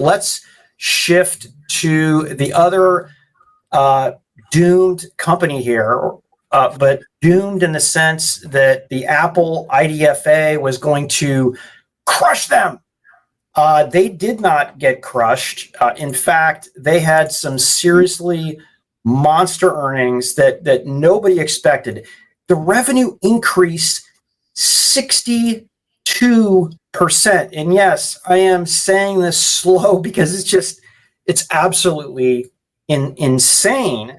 let's shift to the other doomed company here, but doomed in the sense that the Apple IDFA was going to crush them. They did not get crushed. In fact, they had some seriously monster earnings that nobody expected. The revenue increased 62%. And yes, I am saying this slow because it's absolutely insane.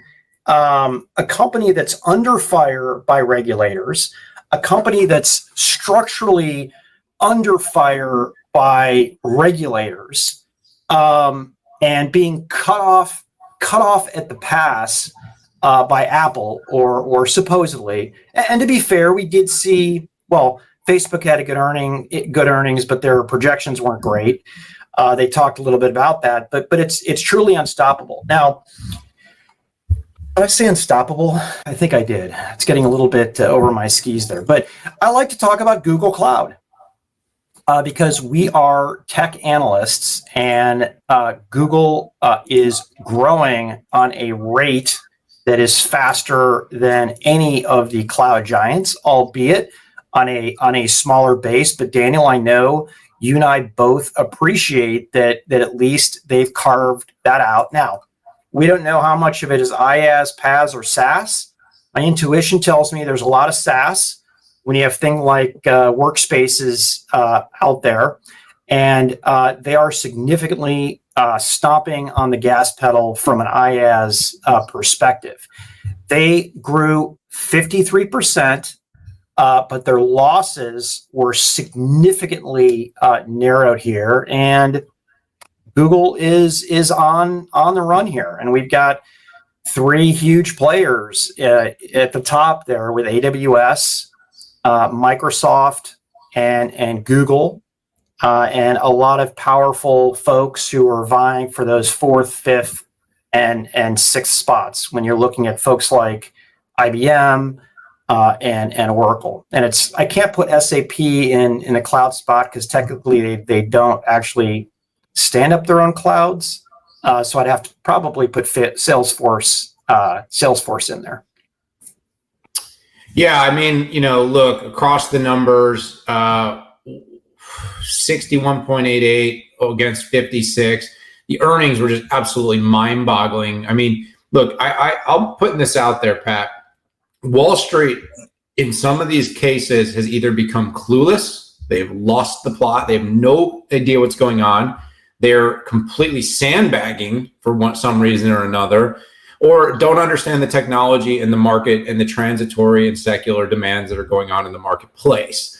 A company that's under fire by regulators, a company that's structurally under fire by regulators, and being cut off at the pass by Apple, or supposedly. And to be fair, we did see, well, Facebook had a good earnings, but their projections weren't great. They talked a little bit about that, but it's truly unstoppable. Now, did I say unstoppable? I think I did. It's getting a little bit over my skis there. But I like to talk about Google Cloud because we are tech analysts, and Google is growing on a rate that is faster than any of the cloud giants, albeit on a smaller base. But Daniel, I know you and I both appreciate that at least they've carved that out. Now, we don't know how much of it is IaaS, PaaS, or SaaS. My intuition tells me there's a lot of SaaS when you have things like workspaces out there, and they are significantly stomping on the gas pedal from an IaaS perspective. They grew 53%, but their losses were significantly narrowed here, and Google is on the run here, and we've got three huge players at the top there with AWS, Microsoft, and Google, and a lot of powerful folks who are vying for those fourth, fifth, and sixth spots when you're looking at folks like IBM and Oracle. And I can't put SAP in the cloud spot because technically they don't actually stand up their own clouds. So I'd have to probably put Salesforce in there. Yeah, I mean, look, across the numbers, 61.88 against 56. The earnings were just absolutely mind-boggling. I mean, look, I'll put this out there, Pat. Wall Street, in some of these cases, has either become clueless, they've lost the plot, they have no idea what's going on, they're completely sandbagging for some reason or another, or don't understand the technology and the market and the transitory and secular demands that are going on in the marketplace.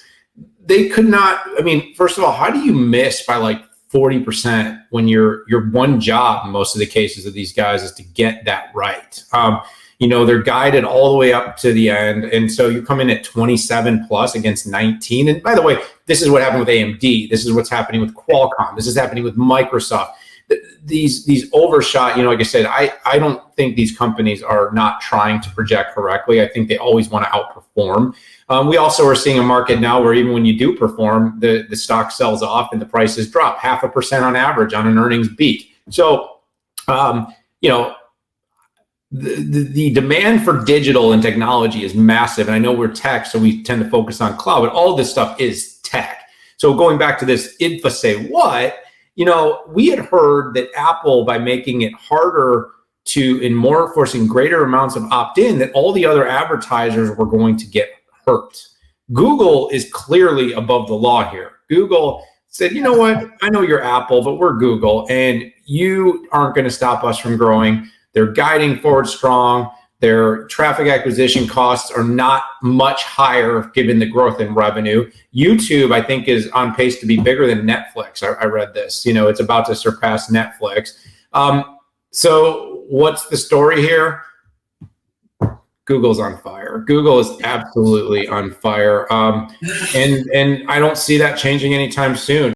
They could not, I mean, first of all, how do you miss by like 40% when your one job in most of the cases of these guys is to get that right? They're guided all the way up to the end. And so you come in at 27 plus against 19. And by the way, this is what happened with AMD. This is what's happening with Qualcomm. This is happening with Microsoft. These overshot, like I said, I don't think these companies are not trying to project correctly. I think they always want to outperform. We also are seeing a market now where even when you do perform, the stock sells off and the prices drop 0.5% on average on an earnings beat. So, the demand for digital and technology is massive. And I know we're tech, so we tend to focus on cloud, but all this stuff is tech. So going back to this IDFA say what, we had heard that Apple, by making it harder and more forcing greater amounts of opt-in, that all the other advertisers were going to get hurt. Google is clearly above the law here. Google said, you know what? I know you're Apple, but we're Google, and you aren't going to stop us from growing. They're guiding forward strong. Their traffic acquisition costs are not much higher given the growth in revenue. YouTube, I think, is on pace to be bigger than Netflix. I read this. It's about to surpass Netflix. So what's the story here? Google's on fire. Google is absolutely on fire. And I don't see that changing anytime soon.